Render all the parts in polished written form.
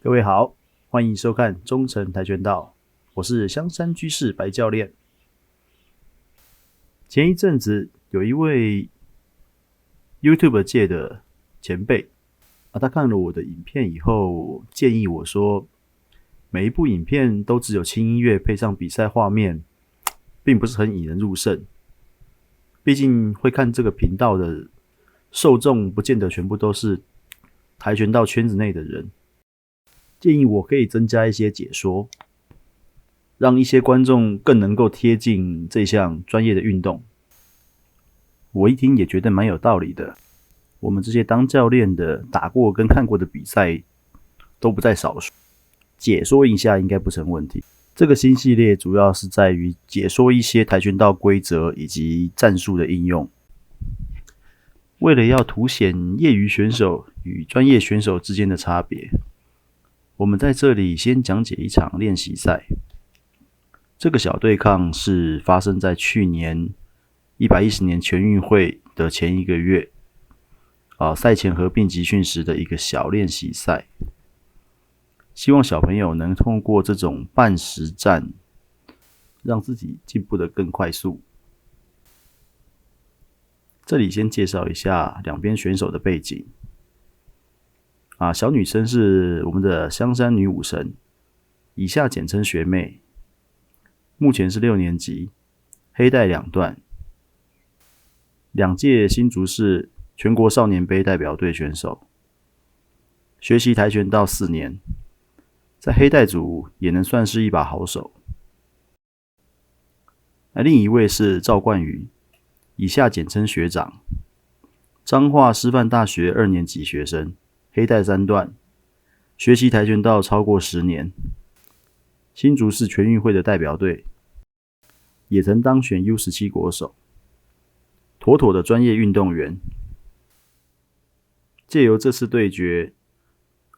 各位好，欢迎收看中诚跆拳道，我是香山居士白教练。前一阵子有一位 YouTube 界的前辈他看了我的影片以后，建议我说，每一部影片都只有轻音乐配上比赛画面，并不是很引人入胜。毕竟会看这个频道的受众不见得全部都是跆拳道圈子内的人，建议我可以增加一些解说，让一些观众更能够贴近这项专业的运动。我一听也觉得蛮有道理的，我们这些当教练的打过跟看过的比赛都不在少数，解说一下应该不成问题。这个新系列主要是在于解说一些跆拳道规则以及战术的应用。为了要凸显业余选手与专业选手之间的差别，我们在这里先讲解一场练习赛。这个小对抗是发生在去年110年全运会的前一个月，赛前合并集训时的一个小练习赛。希望小朋友能通过这种半实战，让自己进步得更快速。这里先介绍一下两边选手的背景。小女生是我们的香山女武神，以下简称学妹，目前是6年级，黑带2段，2届新竹市全国少年杯代表队选手，学习跆拳道4年，在黑带组也能算是一把好手。另一位是赵冠宇，以下简称学长，彰化师范大学2年级学生，黑带3段，学习跆拳道超过10年，新竹市全运会的代表队，也曾当选 U17 国手，妥妥的专业运动员。借由这次对决，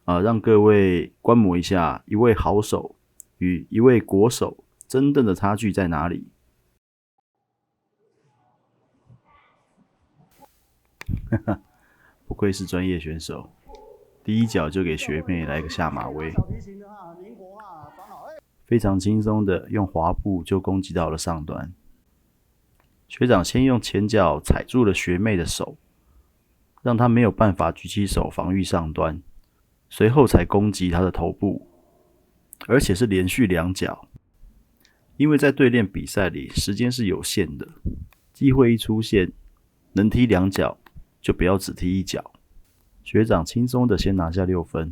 让各位观摩一下一位好手与一位国手真正的差距在哪里。不愧是专业选手，第一脚就给学妹来个下马威，非常轻松的用滑步就攻击到了上端。学长先用前脚踩住了学妹的手，让她没有办法举起手防御上端，随后才攻击她的头部，而且是连续2脚。因为在对练比赛里时间是有限的，机会一出现，能踢2脚就不要只踢1脚。学长轻松的先拿下6分。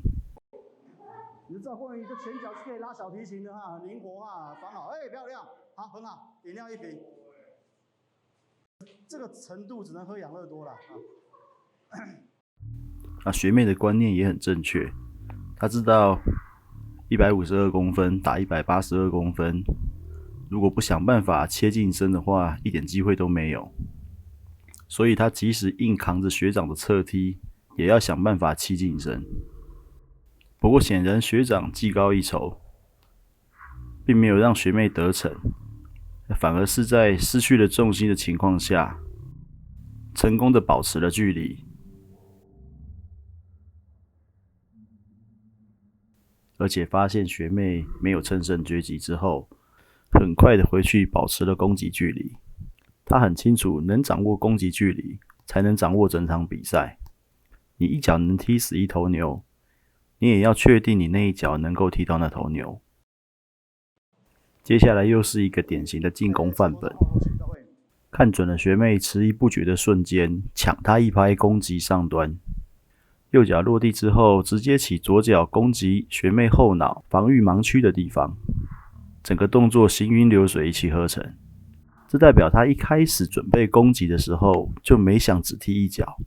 你赵冠宇的前脚是可以拉小提琴的灵活防好，漂亮，好，很好，饮料1瓶。这个程度只能喝养乐多了学妹的观念也很正确，她知道152公分打182公分，如果不想办法切近身的话，一点机会都没有。所以她即使硬扛着学长的侧踢，也要想办法切近身。不过显然学长技高一筹，并没有让学妹得逞，反而是在失去了重心的情况下，成功的保持了距离。而且发现学妹没有乘胜追击之后，很快的回去保持了攻击距离。他很清楚，能掌握攻击距离，才能掌握整场比赛。你一脚能踢死一头牛，你也要确定你那一脚能够踢到那头牛。接下来又是一个典型的进攻范本，看准了学妹迟疑不决的瞬间，抢她一拍攻击上端。右脚落地之后，直接起左脚攻击学妹后脑防御盲区的地方，整个动作行云流水一气呵成。这代表他一开始准备攻击的时候就没想只踢1脚，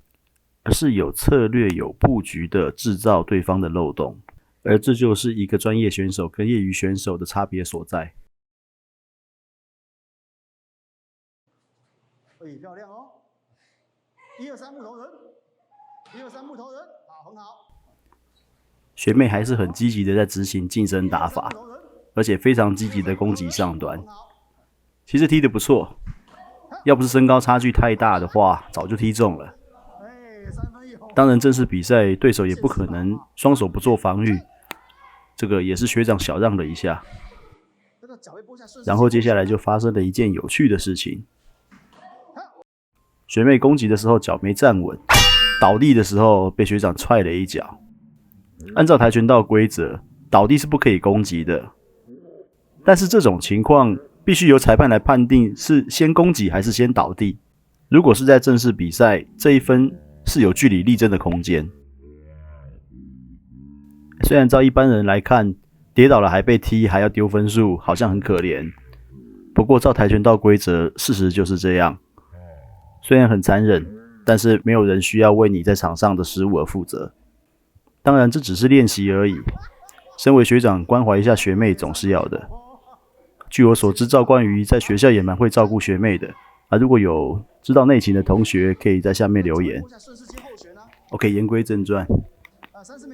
而是有策略有布局的制造对方的漏洞，而这就是一个专业选手跟业余选手的差别所在。漂亮哦！123木头人，123木头人，好，很好。学妹还是很积极的在执行近身打法，而且非常积极的攻击上端。其实踢得不错，要不是身高差距太大的话，早就踢中了。当然正式比赛对手也不可能双手不做防御，这个也是学长小让了一下。这个脚被拨下，然后接下来就发生了一件有趣的事情。学妹攻击的时候脚没站稳，倒地的时候被学长踹了一脚。按照跆拳道规则，倒地是不可以攻击的，但是这种情况必须由裁判来判定是先攻击还是先倒地。如果是在正式比赛，这一分是有据理力争的空间。虽然照一般人来看，跌倒了还被踢还要丢分数，好像很可怜。不过照跆拳道规则，事实就是这样。虽然很残忍，但是没有人需要为你在场上的失误而负责。当然这只是练习而已，身为学长关怀一下学妹总是要的。据我所知，赵冠宇在学校也蛮会照顾学妹的啊。如果有知道内情的同学，可以在下面留言。OK， 言归正传，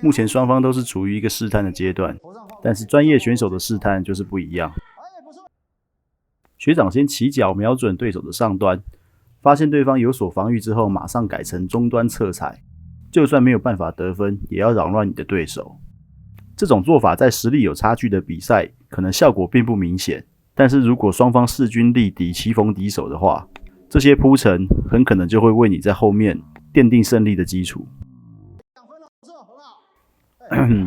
目前双方都是处于一个试探的阶段，但是专业选手的试探就是不一样。学长先起脚瞄准对手的上端，发现对方有所防御之后，马上改成中端侧踩，就算没有办法得分，也要扰乱你的对手。这种做法在实力有差距的比赛，可能效果并不明显，但是如果双方势均力敌、棋逢敌手的话，这些铺陈很可能就会为你在后面奠定胜利的基础。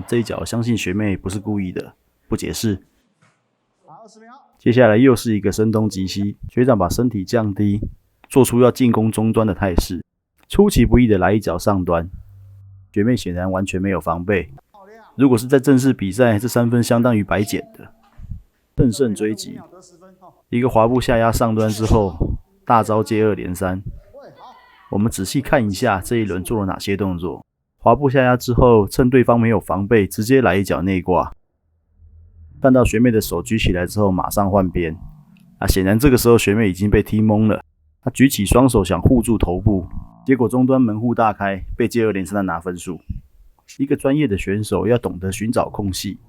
这一脚相信学妹不是故意的，不解释。接下来又是一个声东击西，学长把身体降低，做出要进攻中端的态势，出其不意的来一脚上端。学妹显然完全没有防备，如果是在正式比赛，这3分相当于白捡的。乘胜追击，一个滑步下压上端之后，大招接2连3。我们仔细看一下这一轮做了哪些动作。滑步下压之后，趁对方没有防备，直接来一脚内挂。看到学妹的手举起来之后，马上换边。显然这个时候学妹已经被踢懵了。她举起双手想护住头部，结果中端门户大开，被接2连3的拿分数。一个专业的选手要懂得寻找空隙，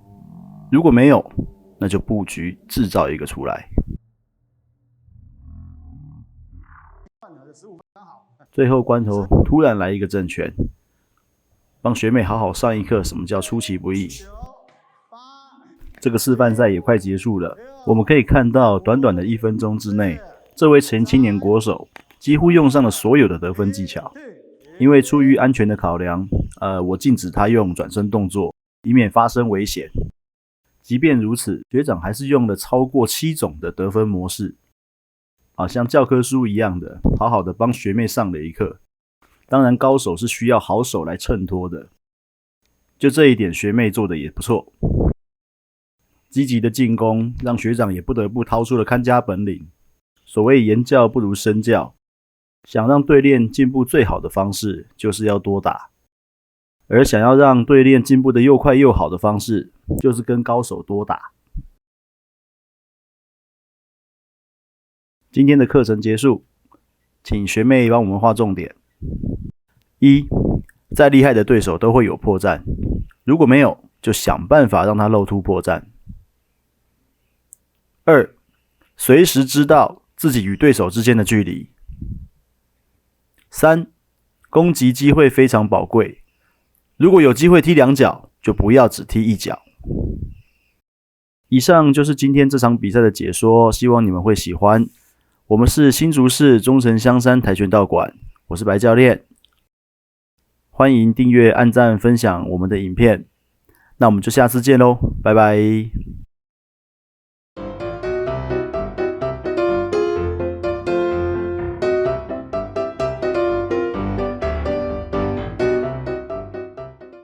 如果没有，那就布局制造一个出来。最后关头突然来一个正拳，帮学妹好好上一课什么叫出其不意。这个示范赛也快结束了，我们可以看到短短的1分钟之内，这位前青年国手几乎用上了所有的得分技巧。因为出于安全的考量，我禁止他用转身动作，以免发生危险。即便如此，学长还是用了超过7种的得分模式，像教科书一样的，好好的帮学妹上了一课。当然，高手是需要好手来衬托的，就这一点，学妹做的也不错。积极的进攻让学长也不得不掏出了看家本领。所谓言教不如身教，想让对练进步最好的方式就是要多打，而想要让对练进步的又快又好的方式就是跟高手多打。今天的课程结束，请学妹帮我们画重点。1. 再厉害的对手都会有破绽，如果没有，就想办法让他露出破绽。2. 随时知道自己与对手之间的距离。3. 攻击机会非常宝贵，如果有机会踢2脚，就不要只踢1脚。以上就是今天这场比赛的解说，希望你们会喜欢。我们是新竹市中城香山跆拳道馆，我是白教练，欢迎订阅、按赞、分享我们的影片。那我们就下次见喽，拜拜。